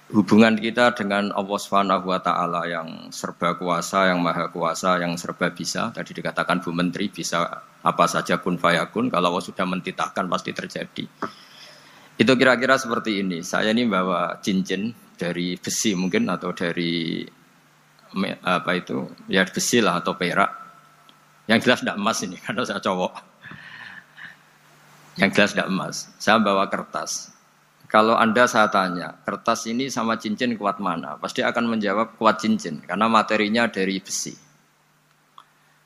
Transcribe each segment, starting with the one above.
hubungan kita dengan Allah Subhanahu wa taala yang serba kuasa, yang maha kuasa, yang serba bisa. Tadi dikatakan Bu Menteri bisa apa saja kun fayakun, kalau Allah sudah mentitahkan pasti terjadi. Itu kira-kira seperti ini. Saya ini bawa cincin dari besi mungkin atau dari apa itu? Ya besi lah atau perak. Yang jelas tidak emas ini karena saya cowok. Yang jelas tidak emas. Saya bawa kertas. Kalau Anda saya tanya, kertas ini sama cincin kuat mana? Pasti akan menjawab kuat cincin, karena materinya dari besi.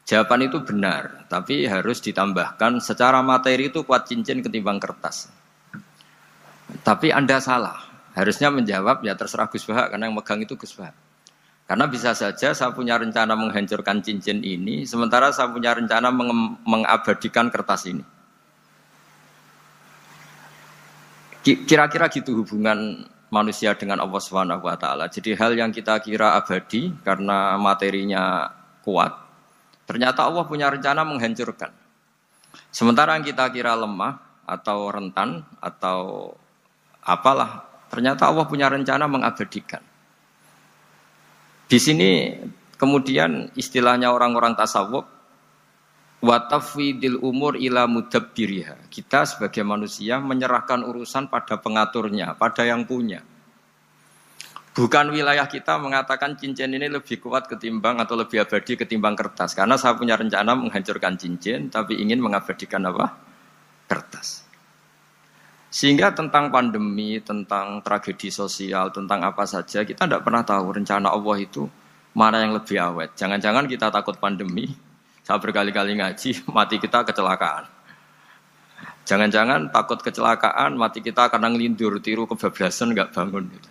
Jawaban itu benar, tapi harus ditambahkan secara materi itu kuat cincin ketimbang kertas. Tapi Anda salah, harusnya menjawab ya terserah Gus Bahak, karena yang megang itu Gus Bahak. Karena bisa saja saya punya rencana menghancurkan cincin ini, sementara saya punya rencana mengabadikan kertas ini. Kira-kira gitu hubungan manusia dengan Allah Subhanahu wa taala. Jadi hal yang kita kira abadi karena materinya kuat, ternyata Allah punya rencana menghancurkan. Sementara yang kita kira lemah atau rentan atau apalah, ternyata Allah punya rencana mengabadikan. Di sini kemudian istilahnya orang-orang tasawuf, wa tafwidil umur ila mudabbiriha. Kita sebagai manusia menyerahkan urusan pada pengaturnya, pada yang punya. Bukan wilayah kita mengatakan cincin ini lebih kuat ketimbang atau lebih abadi ketimbang kertas. Karena saya punya rencana menghancurkan cincin, tapi ingin mengabadikan apa? Kertas. Sehingga tentang pandemi, tentang tragedi sosial, tentang apa saja, kita tidak pernah tahu rencana Allah itu mana yang lebih awet. Jangan-jangan kita takut pandemi, saya berkali-kali ngaji, mati kita kecelakaan. Jangan-jangan takut kecelakaan, mati kita karena ngelindur, tiru kebablasan, nggak bangun. Gitu.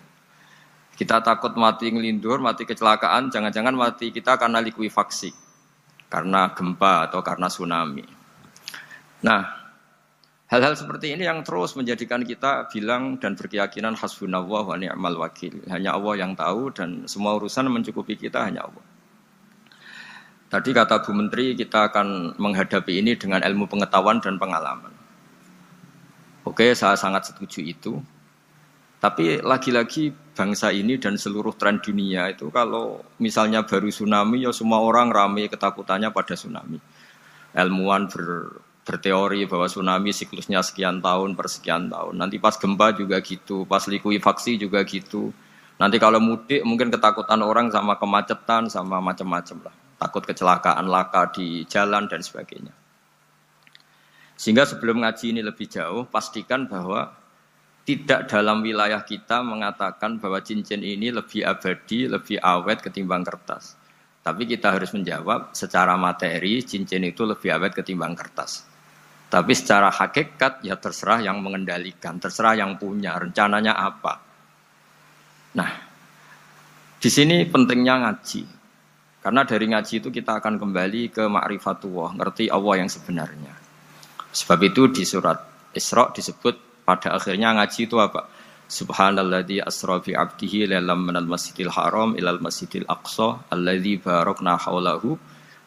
Kita takut mati ngelindur, mati kecelakaan, jangan-jangan mati kita karena likuifaksi, karena gempa atau karena tsunami. Nah, hal-hal seperti ini yang terus menjadikan kita bilang dan berkeyakinan hasbunallah wa ni'mal wakil. Hanya Allah yang tahu dan semua urusan mencukupi kita hanya Allah. Tadi kata Bu Menteri kita akan menghadapi ini dengan ilmu pengetahuan dan pengalaman. Oke, saya sangat setuju itu. Tapi lagi-lagi bangsa ini dan seluruh tren dunia itu kalau misalnya baru tsunami ya semua orang ramai ketakutannya pada tsunami. Ilmuwan berteori bahwa tsunami siklusnya sekian tahun per sekian tahun. Nanti pas gempa juga gitu, pas likuifaksi juga gitu. Nanti kalau mudik mungkin ketakutan orang sama kemacetan sama macam-macam lah. Takut kecelakaan laka di jalan dan sebagainya. Sehingga sebelum ngaji ini lebih jauh, pastikan bahwa tidak dalam wilayah kita mengatakan bahwa cincin ini lebih abadi, lebih awet ketimbang kertas. Tapi kita harus menjawab secara materi cincin itu lebih awet ketimbang kertas. Tapi secara hakikat ya terserah yang mengendalikan, terserah yang punya, rencananya apa. Nah, di sini pentingnya ngaji. Karena dari ngaji itu kita akan kembali ke ma'rifatullah, ngerti Allah yang sebenarnya. Sebab itu di surat Isra disebut pada akhirnya ngaji itu apa? Subhanalladzi asra bi 'abdihi lailam minal masjidil haram ilal masjidil aqsa alladzi barakna haulahu.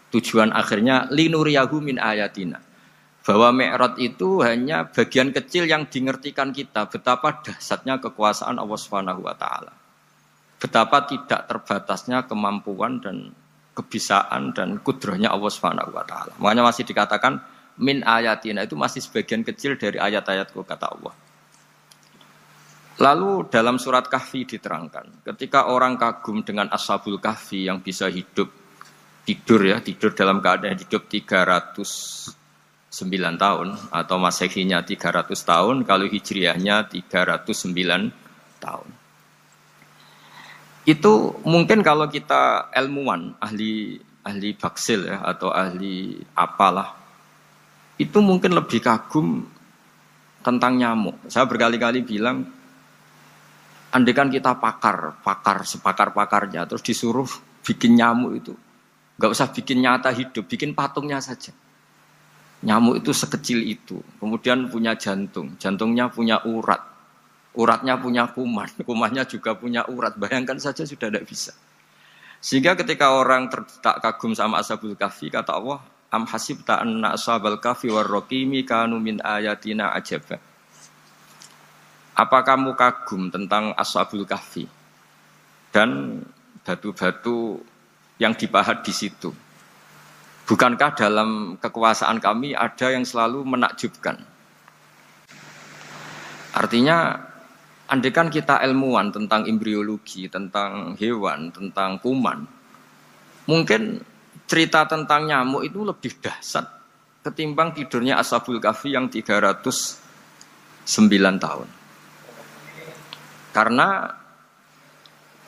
Tujuan akhirnya linuriyahu min ayatina. Bahwa Mi'raj itu hanya bagian kecil yang dingertikan kita betapa dahsyatnya kekuasaan Allah Subhanahu wa taala. Betapa tidak terbatasnya kemampuan dan kebisaan dan kudrahnya Allah Subhanahu wa taala. Makanya masih dikatakan min ayatina, itu masih sebagian kecil dari ayat-ayatku kata Allah. Lalu dalam surat Kahfi diterangkan, ketika orang kagum dengan Ashabul Kahfi yang bisa tidur dalam keadaan hidup 309 tahun atau Masehinya 300 tahun, kalau Hijriahnya 309 tahun. Itu mungkin kalau kita ilmuwan, ahli baksil ya, atau ahli apalah, itu mungkin lebih kagum tentang nyamuk. Saya berkali-kali bilang, andaikan kita sepakar-pakarnya, terus disuruh bikin nyamuk itu, nggak usah bikin nyata hidup, bikin patungnya saja. Nyamuk itu sekecil itu, kemudian punya jantung, jantungnya punya urat. Uratnya punya kuman, kumannya juga punya urat. Bayangkan saja sudah tidak bisa. Sehingga ketika orang terdetak kagum sama Ashabul Kahfi, kata Allah, am hasibta anna ashabal kahfi warraqimi kanu min ayatina ajaba. Apa kamu kagum tentang Ashabul Kahfi dan batu-batu yang dipahat di situ? Bukankah dalam kekuasaan kami ada yang selalu menakjubkan? Artinya, andaikan kita ilmuwan tentang embriologi, tentang hewan, tentang kuman, mungkin cerita tentang nyamuk itu lebih dahsyat ketimbang tidurnya Ashabul Kahfi yang 309 tahun. Karena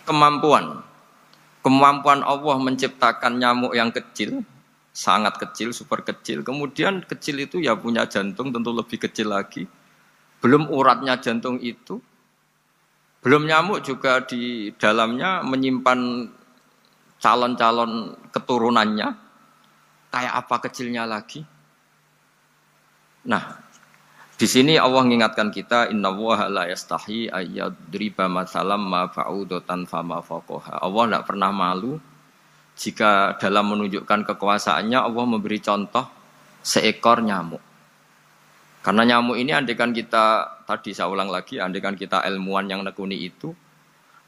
kemampuan Allah menciptakan nyamuk yang kecil, sangat kecil, super kecil. Kemudian kecil itu ya punya jantung tentu lebih kecil lagi. Belum uratnya jantung itu, belum nyamuk juga di dalamnya menyimpan calon-calon keturunannya. Kayak apa kecilnya lagi? Nah, di sini Allah mengingatkan kita, innallaha la yastahi ayyadriba matsalam ma ba'udatan fama faqaha. Allah tidak pernah malu jika dalam menunjukkan kekuasaannya Allah memberi contoh seekor nyamuk. Karena nyamuk ini andaikan kita, tadi saya ulang lagi, andaikan kita ilmuwan yang nekuni itu,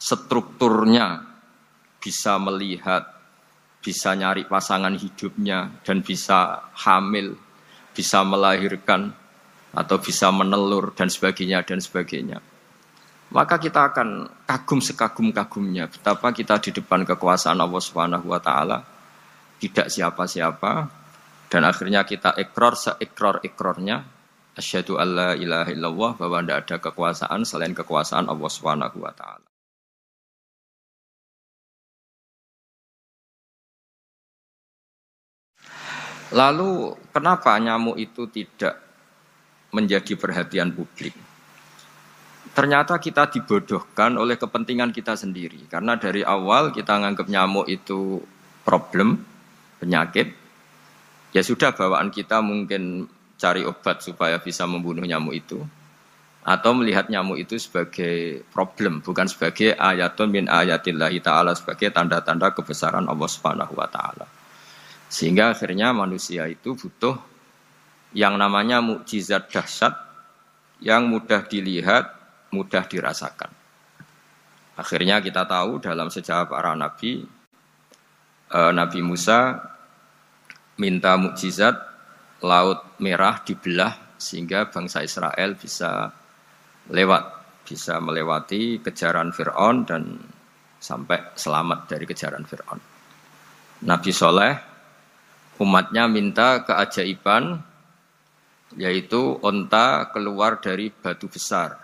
strukturnya bisa melihat, bisa nyari pasangan hidupnya, dan bisa hamil, bisa melahirkan, atau bisa menelur dan sebagainya. Maka kita akan kagum sekagum-kagumnya betapa kita di depan kekuasaan Allah Subhanahu wa taala tidak siapa-siapa dan akhirnya kita ikrar seikrar-ikrarnya asyhadu alla ilaha illallah bahwa tidak ada kekuasaan selain kekuasaan Allah Subhanahu wa taala. Lalu kenapa nyamuk itu tidak menjadi perhatian publik? Ternyata kita dibodohkan oleh kepentingan kita sendiri. Karena dari awal kita menganggap nyamuk itu problem, penyakit. Ya sudah, bawaan kita mungkin cari obat supaya bisa membunuh nyamuk itu. Atau melihat nyamuk itu sebagai problem, bukan sebagai ayatun min ayatillahi ta'ala, sebagai tanda-tanda kebesaran Allah Subhanahu wa ta'ala. Sehingga akhirnya manusia itu butuh yang namanya mukjizat dahsyat yang mudah dilihat, mudah dirasakan. Akhirnya kita tahu dalam sejarah para nabi, Nabi Musa minta mukjizat Laut Merah dibelah sehingga bangsa Israel bisa melewati kejaran Fir'aun dan sampai selamat dari kejaran Fir'aun. Nabi Soleh umatnya minta keajaiban yaitu onta keluar dari batu besar.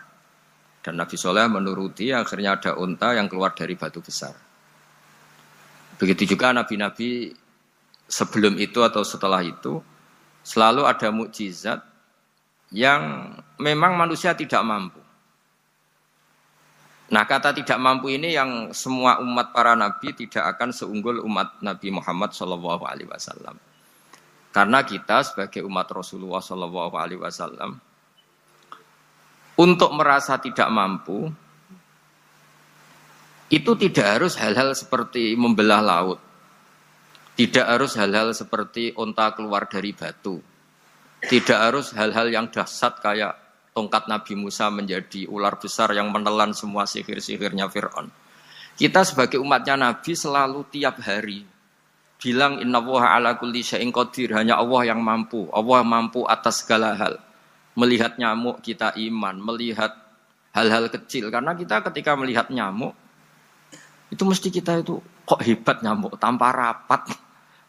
Dan Nabi Soleh menuruti, akhirnya ada onta yang keluar dari batu besar. Begitu juga nabi-nabi sebelum itu atau setelah itu, selalu ada mukjizat yang memang manusia tidak mampu. Nah, kata tidak mampu ini yang semua umat para nabi tidak akan seunggul umat Nabi Muhammad SAW. Karena kita sebagai umat Rasulullah SAW untuk merasa tidak mampu itu tidak harus hal-hal seperti membelah laut, tidak harus hal-hal seperti onta keluar dari batu, tidak harus hal-hal yang dahsyat kayak tongkat Nabi Musa menjadi ular besar yang menelan semua sihir-sihirnya Fir'aun. Kita sebagai umatnya Nabi selalu tiap hari bilang innallaha ala kulli syai'in qadir, hanya Allah yang mampu. Allah mampu atas segala hal. Melihat nyamuk kita iman, melihat hal-hal kecil. Karena kita ketika melihat nyamuk itu mesti kita itu kok hebat nyamuk, tanpa rapat,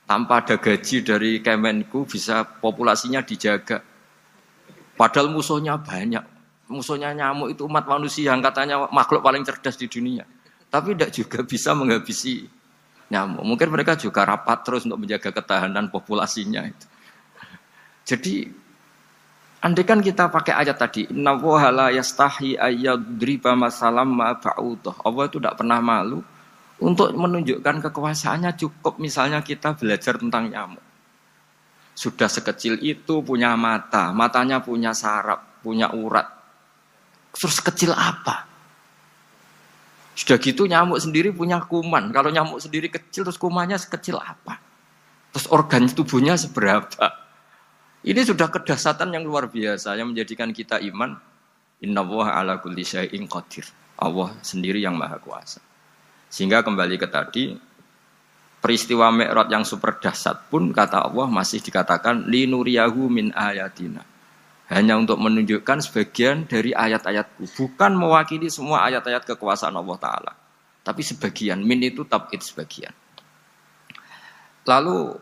tanpa ada gaji dari Kemenku bisa populasinya dijaga. Padahal musuhnya banyak. Musuhnya nyamuk itu umat manusia yang katanya makhluk paling cerdas di dunia. Tapi tidak juga bisa menghabisi nyamuk. Mungkin mereka juga rapat terus untuk menjaga ketahanan populasinya itu. Jadi andaikan kita pakai ayat tadi, innallaha la yastahi ayyadriba masalam ma ba'udah. Allah itu tidak pernah malu untuk menunjukkan kekuasaannya. Cukup misalnya kita belajar tentang nyamuk. Sudah sekecil itu punya mata, matanya punya saraf, punya urat. Terus kecil apa? Sudah gitu nyamuk sendiri punya kuman. Kalau nyamuk sendiri kecil, terus kumannya sekecil apa? Terus organ tubuhnya seberapa? Ini sudah kedahsyatan yang luar biasa yang menjadikan kita iman. Innallaha ala kulli syai'in qadir. Allah sendiri yang maha kuasa. Sehingga kembali ke tadi, peristiwa Mi'raj yang super dahsyat pun kata Allah masih dikatakan linuriyahu min ayatina. Hanya untuk menunjukkan sebagian dari ayat-ayatku, bukan mewakili semua ayat-ayat kekuasaan Allah Ta'ala. Tapi sebagian, min itu tab'id sebagian. Lalu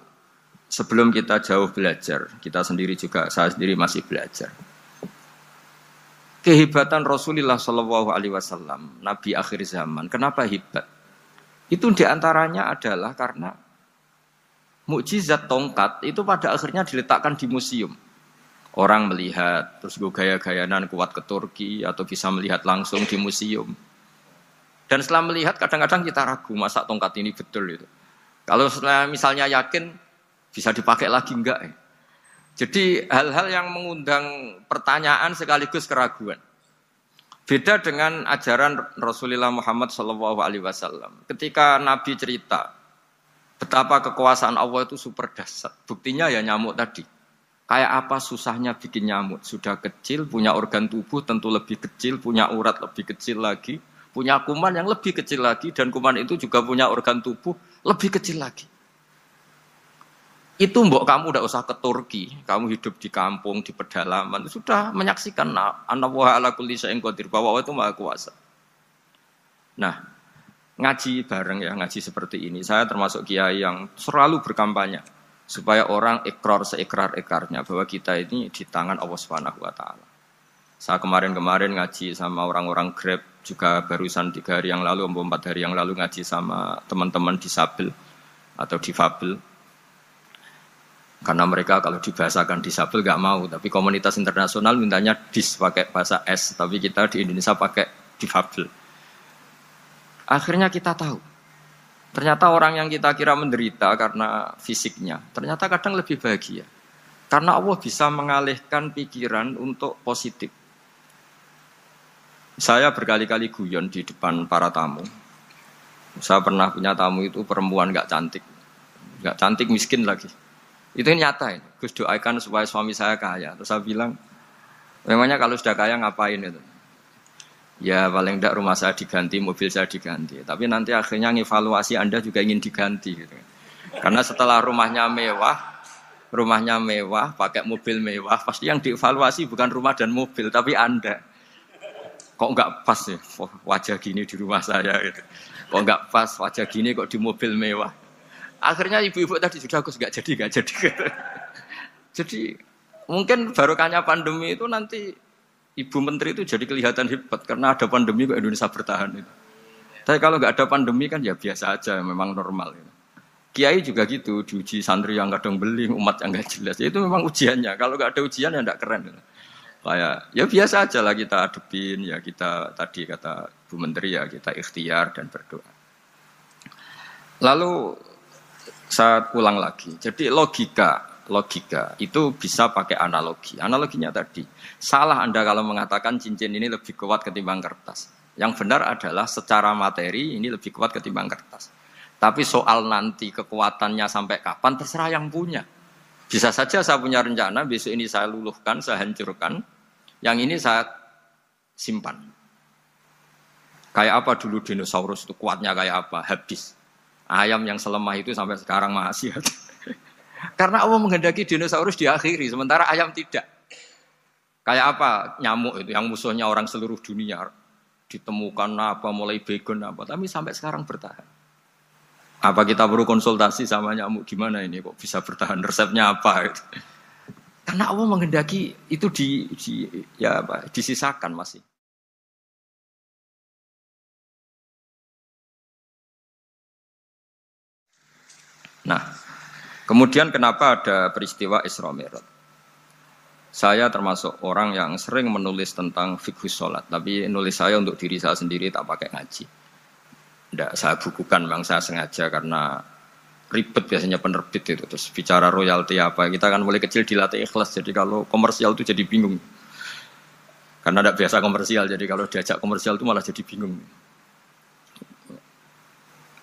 sebelum kita jauh belajar, kita sendiri juga, saya sendiri masih belajar. Kehebatan Rasulullah Shallallahu Alaihi Wasallam, Nabi akhir zaman. Kenapa hebat? Itu diantaranya adalah karena mukjizat tongkat itu pada akhirnya diletakkan di museum. Orang melihat, terus gaya-gayanan kuat ke Turki atau bisa melihat langsung di museum. Dan setelah melihat kadang-kadang kita ragu masa tongkat ini betul itu. Kalau setelah misalnya yakin bisa dipakai lagi enggak ya? Jadi hal-hal yang mengundang pertanyaan sekaligus keraguan. Beda dengan ajaran Rasulullah Muhammad SAW. Ketika Nabi cerita betapa kekuasaan Allah itu super dahsyat. Buktinya ya nyamuk tadi. Kayak apa susahnya bikin nyamuk. Sudah kecil, punya organ tubuh tentu lebih kecil, punya urat lebih kecil lagi, punya kuman yang lebih kecil lagi, dan kuman itu juga punya organ tubuh lebih kecil lagi. Itu mbok kamu tidak usah ke Turki, kamu hidup di kampung, di pedalaman, sudah menyaksikan Anallaha ala kulli syai'in qadir, bahwa Allah itu maha kuasa. Nah, ngaji bareng ya, ngaji seperti ini. Saya termasuk kiai yang selalu berkampanye supaya orang ikrar seikrar-ikrarnya bahwa kita ini di tangan Allah Subhanahu wa taala. Saya kemarin-kemarin ngaji sama orang-orang Grab, juga barusan 3 hari yang lalu, 4 hari yang lalu ngaji sama teman-teman disabel atau difabel. Karena mereka kalau dibahasakan disabel gak mau, tapi komunitas internasional mintanya dis pakai bahasa S, tapi kita di Indonesia pakai difabel. Akhirnya kita tahu, ternyata orang yang kita kira menderita karena fisiknya, ternyata kadang lebih bahagia. Karena Allah bisa mengalihkan pikiran untuk positif. Saya berkali-kali guyon di depan para tamu. Saya pernah punya tamu itu perempuan gak cantik miskin lagi. Itu nyata ini. Gus doakan supaya suami saya kaya. Terus saya bilang, memangnya kalau sudah kaya ngapain itu? Ya paling tidak rumah saya diganti, mobil saya diganti. Tapi nanti akhirnya ngevaluasi Anda juga ingin diganti. Gitu. Karena setelah rumahnya mewah, pakai mobil mewah, pasti yang dievaluasi bukan rumah dan mobil, tapi Anda. Kok enggak pas ya wajah gini di rumah saya? Gitu. Kok enggak pas wajah gini kok di mobil mewah? Akhirnya ibu-ibu tadi sudah Gus gak jadi. Jadi mungkin barokahnya pandemi itu nanti Ibu Menteri itu jadi kelihatan hebat karena ada pandemi kok Indonesia bertahan itu. Tapi kalau nggak ada pandemi kan ya biasa aja, memang normal. Gitu. Kiai juga gitu, diuji santri yang kadang beling, umat yang nggak jelas. Ya, itu memang ujiannya. Kalau nggak ada ujian ya nggak keren. Gitu. Kayak ya biasa aja lah kita adepin, ya kita tadi kata Bu Menteri ya kita ikhtiar dan berdoa. Lalu saya ulang lagi. Jadi logika itu bisa pakai analogi. Analoginya tadi, salah Anda kalau mengatakan cincin ini lebih kuat ketimbang kertas. Yang benar adalah secara materi ini lebih kuat ketimbang kertas. Tapi soal nanti kekuatannya sampai kapan terserah yang punya. Bisa saja saya punya rencana besok ini saya luluhkan, saya hancurkan. Yang ini saya simpan. Kayak apa dulu dinosaurus itu kuatnya kayak apa? Habis. Ayam yang selemah itu sampai sekarang masih ada. Karena Allah menghendaki dinosaurus diakhiri, sementara ayam tidak. Kayak apa nyamuk itu yang musuhnya orang seluruh dunia. Ditemukan apa, mulai begon apa, tapi sampai sekarang bertahan. Apa kita perlu konsultasi sama nyamuk gimana ini kok bisa bertahan, resepnya apa? Gitu. Karena Allah menghendaki itu disisakan masih. Nah, kemudian kenapa ada peristiwa Isra Mi'raj? Saya termasuk orang yang sering menulis tentang fikih sholat, tapi nulis saya untuk diri saya sendiri tak pakai ngaji. Tidak, saya bukukan, memang saya sengaja karena ribet biasanya penerbit itu. Terus bicara royalti apa, kita kan mulai kecil dilatih ikhlas, jadi kalau komersial itu jadi bingung. Karena tidak biasa komersial, jadi kalau diajak komersial itu malah jadi bingung.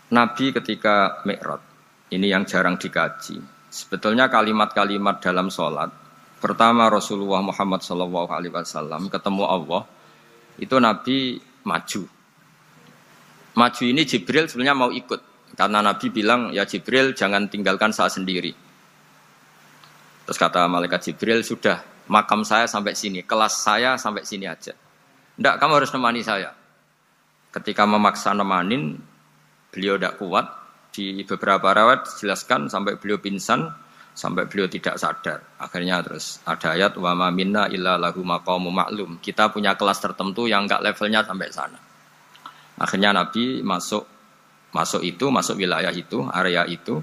Nabi ketika Mi'raj, ini yang jarang dikaji. Sebetulnya kalimat-kalimat dalam sholat, pertama Rasulullah Muhammad SAW ketemu Allah, itu Nabi maju. Maju ini Jibril sebenarnya mau ikut. Karena Nabi bilang, ya Jibril jangan tinggalkan saya sendiri. Terus kata malaikat Jibril, sudah makam saya sampai sini, kelas saya sampai sini aja. Enggak, kamu harus nemani saya. Ketika memaksa nemanin, beliau tidak kuat. Di beberapa riwayat dijelaskan sampai beliau pingsan, sampai beliau tidak sadar. Akhirnya terus ada ayat, wa ma minna illa lahu maqamun ma'lum. Kita punya kelas tertentu yang enggak levelnya sampai sana. Akhirnya Nabi masuk wilayah itu, area itu.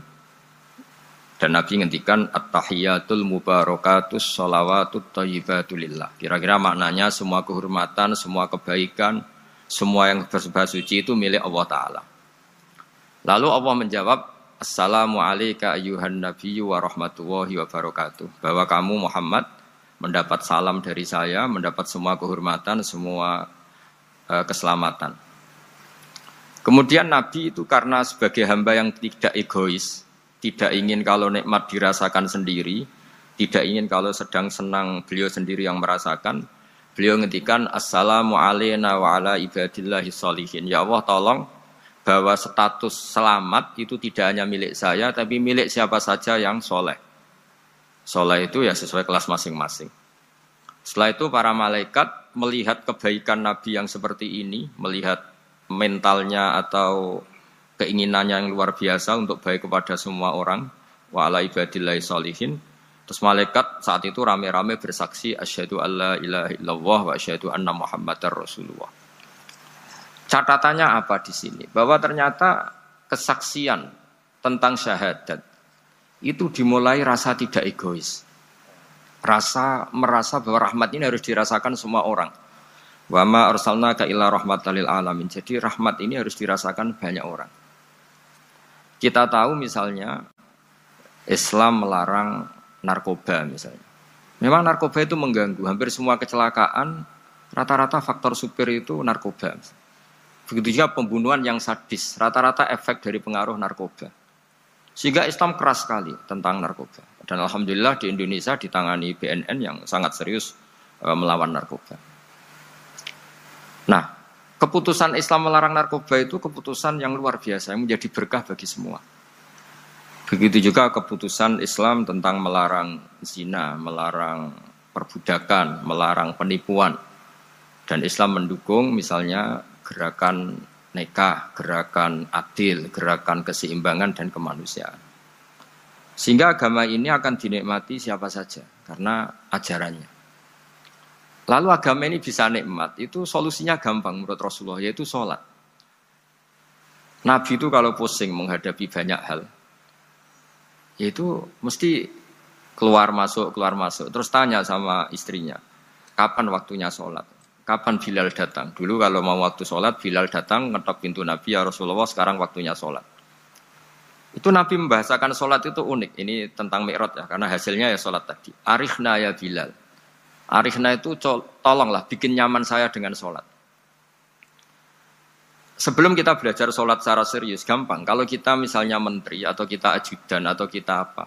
Dan Nabi ngendikan at-tahiyatul mubarakatus sholawatut thayyibatulillah. Kira-kira maknanya semua kehormatan, semua kebaikan, semua yang bersembah suci itu milik Allah Ta'ala. Lalu Allah menjawab, Assalamu alayka ayyuhan nabiyyu wa rahmatullahi wa barakatuh. Bahwa kamu Muhammad mendapat salam dari saya, mendapat semua kehormatan, semua keselamatan. Kemudian Nabi itu karena sebagai hamba yang tidak egois, tidak ingin kalau nikmat dirasakan sendiri, tidak ingin kalau sedang senang beliau sendiri yang merasakan, beliau ngendikan Assalamu alayna wa ala ibadillahi sholihin. Ya Allah tolong bahwa status selamat itu tidak hanya milik saya, tapi milik siapa saja yang soleh. Soleh itu ya sesuai kelas masing-masing. Setelah itu para malaikat melihat kebaikan Nabi yang seperti ini, melihat mentalnya atau keinginannya yang luar biasa untuk baik kepada semua orang, wa ala ibadillahi sholihin. Terus malaikat saat itu rame-rame bersaksi asyhadu alla ilaha illallah wa asyhadu anna muhammadar rasulullah. Catatannya apa di sini? Bahwa ternyata kesaksian tentang syahadat itu dimulai rasa tidak egois. Merasa bahwa rahmat ini harus dirasakan semua orang. Wa ma arsalnaka illa rahmatan lil alamin. Jadi rahmat ini harus dirasakan banyak orang. Kita tahu misalnya Islam melarang narkoba misalnya. Memang narkoba itu mengganggu. Hampir semua kecelakaan rata-rata faktor supir itu narkoba. Begitu juga pembunuhan yang sadis, rata-rata efek dari pengaruh narkoba. Sehingga Islam keras sekali tentang narkoba. Dan alhamdulillah di Indonesia ditangani BNN yang sangat serius melawan narkoba. Nah, keputusan Islam melarang narkoba itu keputusan yang luar biasa, yang menjadi berkah bagi semua. Begitu juga keputusan Islam tentang melarang zina, melarang perbudakan, melarang penipuan. Dan Islam mendukung misalnya gerakan nikah, gerakan adil, gerakan keseimbangan dan kemanusiaan. Sehingga agama ini akan dinikmati siapa saja karena ajarannya. Lalu agama ini bisa nikmat, itu solusinya gampang menurut Rasulullah, yaitu sholat. Nabi itu kalau pusing menghadapi banyak hal, yaitu mesti keluar masuk. Terus tanya sama istrinya, kapan waktunya sholat? Kapan Bilal datang? Dulu kalau mau waktu sholat, Bilal datang, ngetok pintu Nabi, ya Rasulullah sekarang waktunya sholat. Itu Nabi membahasakan sholat itu unik, ini tentang Mi'raj ya, karena hasilnya ya sholat tadi. Arikhna ya Bilal. Arikhna itu tolonglah bikin nyaman saya dengan sholat. Sebelum kita belajar sholat secara serius, gampang. Kalau kita misalnya menteri atau kita ajudan atau kita apa,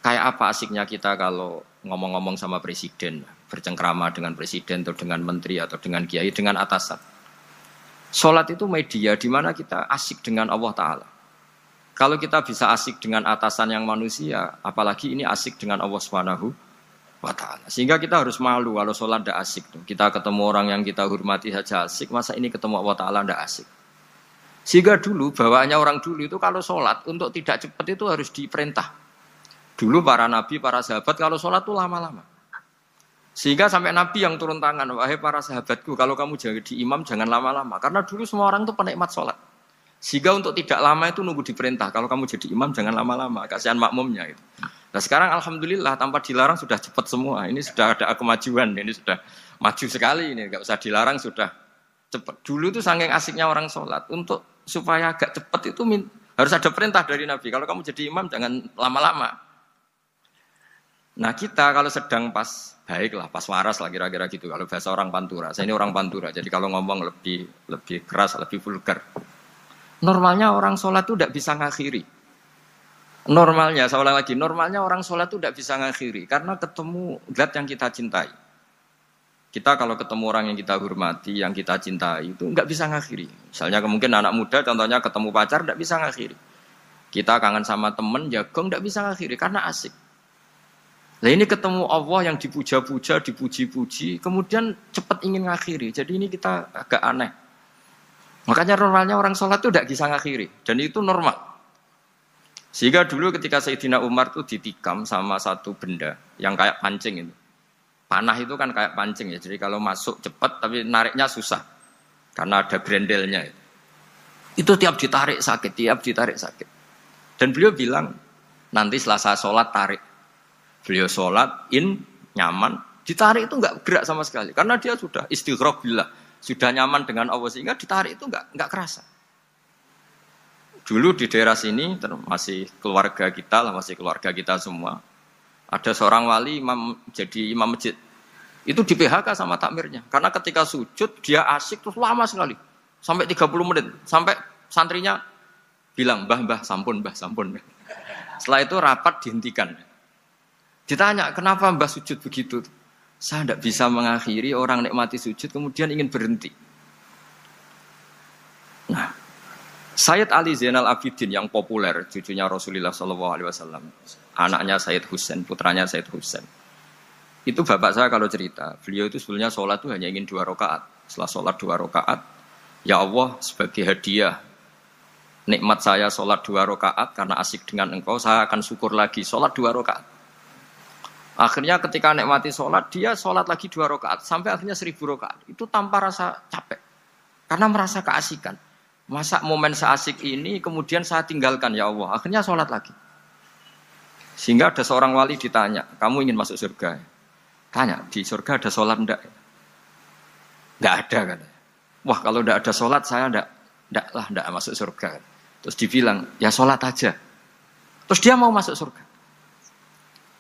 kayak apa asiknya kita kalau ngomong-ngomong sama presiden, bercengkrama dengan presiden atau dengan menteri atau dengan kiai, dengan atasan. Sholat itu media di mana kita asik dengan Allah Ta'ala. Kalau kita bisa asik dengan atasan yang manusia, apalagi ini asik dengan Allah Subhanahu wa ta'ala. Sehingga kita harus malu kalau sholat tidak asik. Kita ketemu orang yang kita hormati saja asik, masa ini ketemu Allah Ta'ala tidak asik. Sehingga dulu, bawaannya orang dulu itu kalau sholat, untuk tidak cepat itu harus diperintah. Dulu para nabi, para sahabat, kalau sholat itu lama-lama. Sehingga sampai nabi yang turun tangan, wahai para sahabatku, kalau kamu jadi imam jangan lama-lama. Karena dulu semua orang itu penikmat sholat. Sehingga untuk tidak lama itu nunggu diperintah. Kalau kamu jadi imam jangan lama-lama, kasihan makmumnya itu. Nah sekarang alhamdulillah tanpa dilarang sudah cepat semua. Ini sudah ada kemajuan, ini sudah maju sekali ini. Enggak usah dilarang sudah cepat. Dulu itu saking asiknya orang sholat. Untuk supaya agak cepat itu harus ada perintah dari Nabi. Kalau kamu jadi imam jangan lama-lama. Nah kita kalau sedang pas baiklah, pas waras lah kira-kira gitu. Kalau bahasa orang Pantura, saya ini orang Pantura. Jadi kalau ngomong lebih keras, lebih vulgar. Normalnya orang sholat itu tidak bisa ngakhiri. Normalnya, saya ulang lagi, normalnya orang sholat itu tidak bisa ngakhiri karena ketemu zat yang kita cintai. Kita kalau ketemu orang yang kita hormati, yang kita cintai, itu nggak bisa ngakhiri. Misalnya mungkin anak muda, contohnya ketemu pacar, nggak bisa ngakhiri. Kita kangen sama temen, jagung, nggak bisa ngakhiri, karena asik. Nah ini ketemu Allah yang dipuja-puja, dipuji-puji, kemudian cepat ingin ngakhiri. Jadi ini kita agak aneh. Makanya normalnya orang sholat itu tidak bisa ngakhiri. Dan itu normal. Sehingga dulu ketika Sayyidina Umar itu ditikam sama satu benda yang kayak pancing itu. Panah itu kan kayak pancing ya. Jadi kalau masuk cepat tapi nariknya susah. Karena ada grendelnya. Itu tiap ditarik sakit, tiap ditarik sakit. Dan beliau bilang, nanti setelah saya sholat tarik. Beliau sholat, nyaman, ditarik itu enggak gerak sama sekali. Karena dia sudah istighraq billah, sudah nyaman dengan Allah sehingga ditarik itu enggak kerasa. Dulu di daerah sini, masih keluarga kita lah, masih keluarga kita semua. Ada seorang wali jadi imam masjid. Itu di PHK sama takmirnya. Karena ketika sujud, dia asik terus lama sekali. Sampai 30 menit. Sampai santrinya bilang, mbah, sampun. Setelah itu rapat dihentikan. Ditanya, kenapa mbah sujud begitu? Saya tidak bisa mengakhiri orang nikmati sujud, kemudian ingin berhenti. Nah, Sayyid Ali Zainal Abidin yang populer, cucunya Rasulullah SAW, anaknya Sayyid Husain, putranya Sayyid Husain. Itu bapak saya kalau cerita, beliau itu sebetulnya sholat itu hanya ingin 2 rakaat. Setelah sholat 2 rakaat, ya Allah sebagai hadiah, nikmat saya sholat 2 rakaat karena asik dengan engkau, saya akan syukur lagi, sholat 2 rakaat. Akhirnya ketika nikmati sholat, dia sholat lagi 2 rakaat sampai akhirnya 1000 rakaat. Itu tanpa rasa capek, karena merasa keasikan. Masa momen seasik ini kemudian saya tinggalkan ya Allah. Akhirnya sholat lagi. Sehingga ada seorang wali ditanya, kamu ingin masuk surga? Tanya, di surga ada sholat enggak? Enggak ada kan? Wah kalau enggak ada sholat saya enggak masuk surga. Terus dibilang, ya sholat aja. Terus dia mau masuk surga.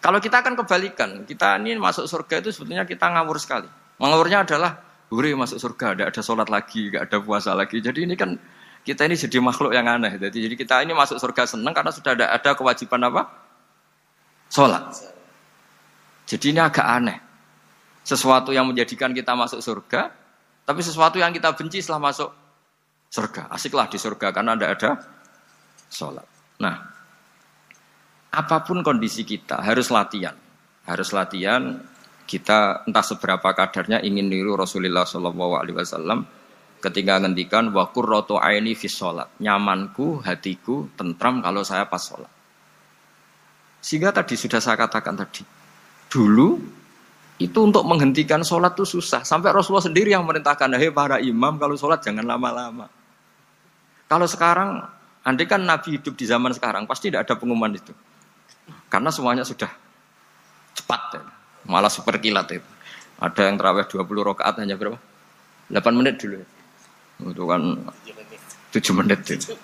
Kalau kita akan kebalikan, kita ini masuk surga itu sebetulnya kita ngawur sekali. Ngawurnya adalah, hore masuk surga, tidak ada sholat lagi, tidak ada puasa lagi. Jadi ini kan, kita ini jadi makhluk yang aneh. Jadi kita ini masuk surga senang karena sudah ada kewajiban apa? Sholat. Jadi ini agak aneh. Sesuatu yang menjadikan kita masuk surga, tapi sesuatu yang kita benci setelah masuk surga. Asiklah di surga karena tidak ada sholat. Nah, apapun kondisi kita harus latihan. Harus latihan kita entah seberapa kadarnya ingin niru Rasulullah SAW ketika ngendikan wa qurratu aini fi sholat. Nyamanku, hatiku tentram kalau saya pas sholat. Sehingga tadi sudah saya katakan tadi. Dulu itu untuk menghentikan sholat itu susah. Sampai Rasulullah sendiri yang merintahkan, hei para imam kalau sholat jangan lama-lama. Kalau sekarang, andai kan Nabi hidup di zaman sekarang pasti tidak ada pengumuman itu. Karena semuanya sudah cepat ya. Malah super kilat itu. Ada yang terawih 20 rakaat hanya berapa? 8 menit dulu. Itu kan 7 menit itu.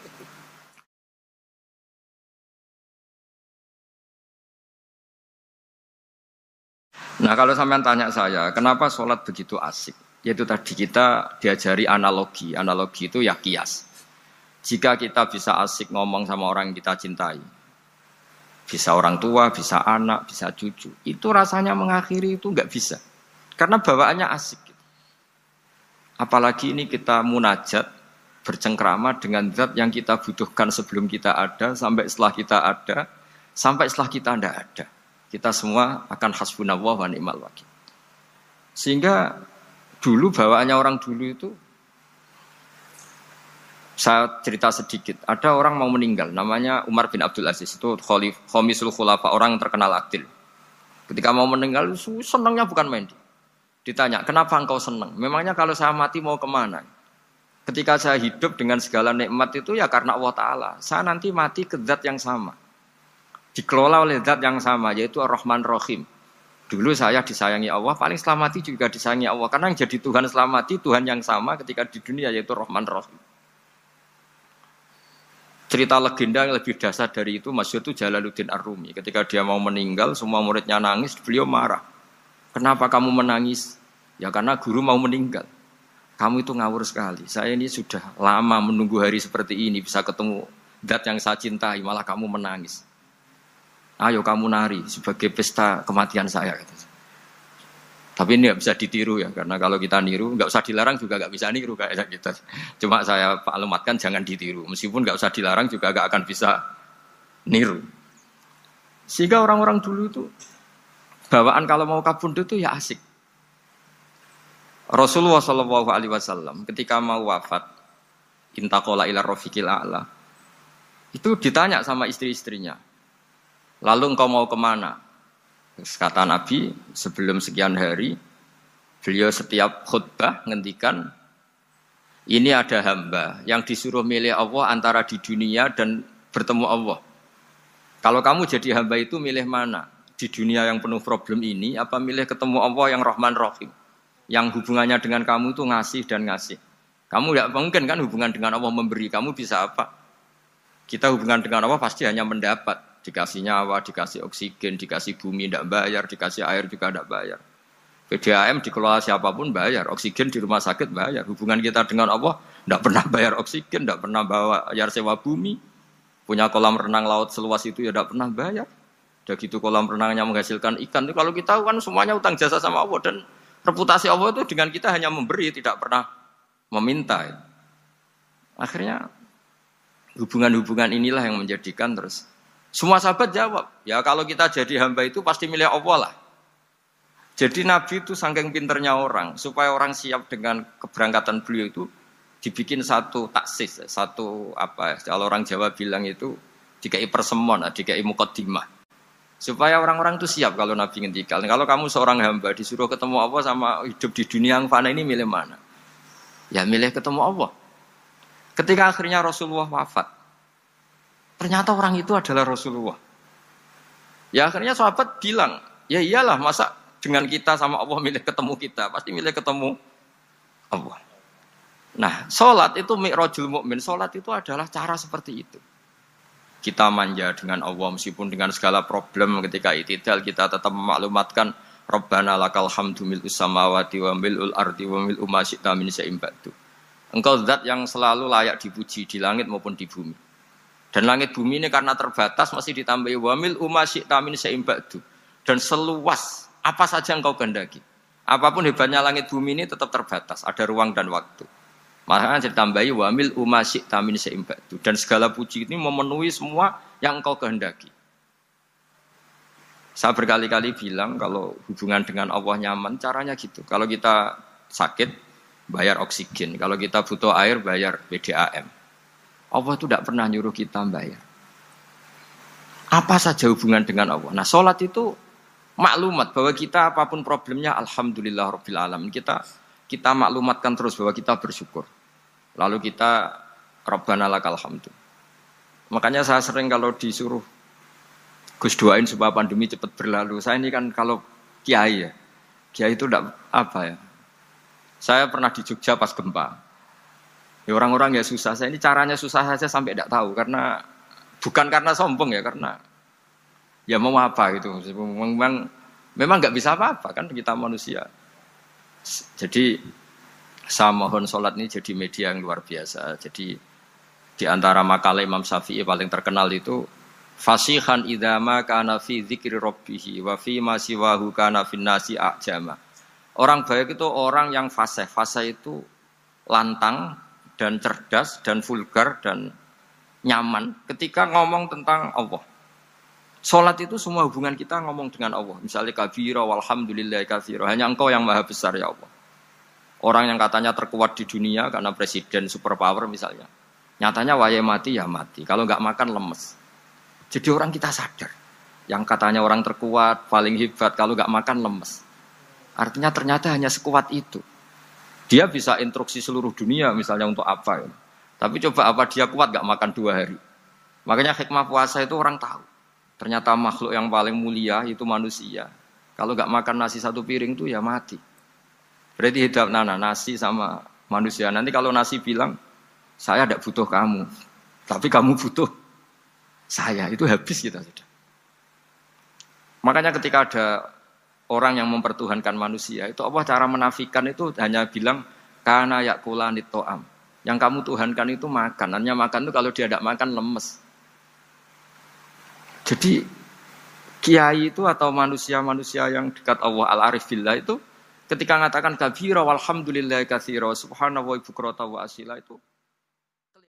Nah kalau sampean tanya saya, kenapa sholat begitu asik? Yaitu tadi kita diajari analogi. Analogi itu ya kias. Jika kita bisa asik ngomong sama orang yang kita cintai, bisa orang tua, bisa anak, bisa cucu. Itu rasanya mengakhiri itu enggak bisa. Karena bawaannya asik. Apalagi ini kita munajat, bercengkrama dengan zat yang kita butuhkan sebelum kita ada, sampai setelah kita ada, sampai setelah kita tidak ada. Kita semua akan hasbunallah wa ni'mal wakil. Sehingga dulu bawaannya orang dulu itu, saya cerita sedikit. Ada orang mau meninggal, namanya Umar bin Abdul Aziz. Itu Khomisul Khulafa, orang yang terkenal adil. Ketika mau meninggal, senangnya bukan main. Ditanya, kenapa engkau senang? Memangnya kalau saya mati mau kemana? Ketika saya hidup dengan segala nikmat itu ya karena Allah Ta'ala. Saya nanti mati ke zat yang sama. Dikelola oleh zat yang sama, yaitu Ar-Rahman Rahim. Dulu saya disayangi Allah, paling setelah mati juga disayangi Allah. Karena yang jadi Tuhan setelah mati, Tuhan yang sama ketika di dunia, yaitu Rahman Rahim. Cerita legenda yang lebih dasar dari itu, masyhur itu Jalaluddin Ar-Rumi. Ketika dia mau meninggal, semua muridnya nangis, beliau marah. Kenapa kamu menangis? Ya karena guru mau meninggal. Kamu itu ngawur sekali. Saya ini sudah lama menunggu hari seperti ini, bisa ketemu zat yang saya cintai, malah kamu menangis. Ayo kamu nari sebagai pesta kematian saya. Tapi ini nggak bisa ditiru ya, karena kalau kita niru, nggak usah dilarang juga nggak bisa niru kayak kita. Cuma saya maklumatkan jangan ditiru, meskipun nggak usah dilarang juga nggak akan bisa niru. Sehingga orang-orang dulu itu bawaan kalau mau kabundut itu ya asik. Rasulullah Shallallahu Alaihi Wasallam ketika mau wafat, intaqala ila rafiqil a'la, itu ditanya sama istri-istrinya, lalu engkau mau kemana? Kata Nabi, sebelum sekian hari, beliau setiap khutbah ngendikan, ini ada hamba yang disuruh milih Allah antara di dunia dan bertemu Allah. Kalau kamu jadi hamba itu milih mana? Di dunia yang penuh problem ini, apa milih ketemu Allah yang Rahman Rahim? Yang hubungannya dengan kamu itu ngasih dan ngasih. Kamu tidak mungkin kan hubungan dengan Allah memberi, kamu bisa apa? Kita hubungan dengan Allah pasti hanya mendapat. Dikasih nyawa, dikasih oksigen, dikasih bumi tidak bayar, dikasih air juga tidak bayar. PDAM dikelola siapapun bayar, oksigen di rumah sakit bayar. Hubungan kita dengan Allah tidak pernah bayar oksigen, tidak pernah bayar sewa bumi. Punya kolam renang laut seluas itu ya tidak pernah bayar. Udah gitu kolam renangnya menghasilkan ikan. Itu kalau kita kan semuanya utang jasa sama Allah. Dan reputasi Allah itu dengan kita hanya memberi, tidak pernah meminta. Akhirnya hubungan-hubungan inilah yang menjadikan terus. Semua sahabat jawab, ya kalau kita jadi hamba itu pasti milih Allah lah. Jadi Nabi itu saking pinternya orang, supaya orang siap dengan keberangkatan beliau itu dibikin satu taksis, satu apa? Kalau orang Jawa bilang itu dikai persemon, dikai mukaddimah. Supaya orang-orang itu siap kalau Nabi ngendikan. Kalau kamu seorang hamba disuruh ketemu Allah sama hidup di dunia yang fana ini milih mana? Ya milih ketemu Allah. Ketika akhirnya Rasulullah wafat, ternyata orang itu adalah Rasulullah. Ya akhirnya sahabat bilang, ya iyalah masa dengan kita sama Allah milih ketemu kita, pasti milih ketemu Allah. Nah, sholat itu mi'rajul mukmin. Sholat itu adalah cara seperti itu. Kita manja dengan Allah meskipun dengan segala problem ketika i'tidal kita tetap memaklumatkan Rabbana lakal hamdu mil'us samawati wa mil'ul ardi wa mil'u ma syi'ta min syai'in ba'du. Engkau zat yang selalu layak dipuji di langit maupun di bumi. Dan langit bumi ini karena terbatas masih ditambahi wamil umasyi tamin seimbadu. Dan seluas apa saja engkau kehendaki. Apapun hebatnya langit bumi ini tetap terbatas, ada ruang dan waktu. Makanya ditambahi wamil umasyi tamin seimbadu. Dan segala puji ini memenuhi semua yang engkau kehendaki. Saya berkali-kali bilang kalau hubungan dengan Allah nyaman caranya gitu. Kalau kita sakit bayar oksigen, kalau kita butuh air bayar PDAM. Allah itu tidak pernah nyuruh kita bayar. Apa saja hubungan dengan Allah. Nah, sholat itu maklumat bahwa kita apapun problemnya, alhamdulillah rabbil alamin. Kita maklumatkan terus bahwa kita bersyukur. Lalu kita Rabbana lakal hamdu. Makanya saya sering kalau disuruh Gus doain supaya pandemi cepat berlalu. Saya ini kan kalau kiai ya, kiai itu tidak apa ya. Saya pernah di Jogja pas gempa. Ya orang-orang ya susah. Saya ini caranya susah saja sampai tidak tahu karena bukan karena sombong ya, karena ya mau apa gitu. Memang nggak bisa apa-apa kan kita manusia. Jadi saya mohon sholat ini jadi media yang luar biasa. Jadi di antara makalah Imam Syafi'i paling terkenal itu fasihan idama kana fi dzikri rabbih wa fi ma siwahu kana fin nasi ajama. Orang baik itu orang yang fasih. Fasih itu lantang dan cerdas dan vulgar dan nyaman ketika ngomong tentang Allah. Salat itu semua hubungan kita ngomong dengan Allah. Misalnya kabira walhamdulillah katsira. Hanya Engkau yang maha besar ya Allah. Orang yang katanya terkuat di dunia karena presiden superpower misalnya. Nyatanya waya mati ya mati. Kalau enggak makan lemes. Jadi orang kita sadar. Yang katanya orang terkuat, paling hebat kalau enggak makan lemes. Artinya ternyata hanya sekuat itu. Dia bisa instruksi seluruh dunia misalnya untuk apa ya. Tapi coba apa dia kuat gak makan 2 hari. Makanya hikmah puasa itu orang tahu. Ternyata makhluk yang paling mulia itu manusia. Kalau gak makan nasi 1 piring itu ya mati. Berarti hidup nasi sama manusia. Nanti kalau nasi bilang, saya tidak butuh kamu. Tapi kamu butuh saya. Itu habis kita sudah. Makanya ketika ada orang yang mempertuhankan manusia, itu Allah cara menafikan itu hanya bilang kana yakulanit to'am. Yang kamu tuhankan itu makan. Hanya makan itu kalau dia tidak makan lemes. Jadi kiai itu atau manusia-manusia yang dekat Allah al-arif billah itu ketika mengatakan kabira walhamdulillah katsira subhanallah bukrata wa asila itu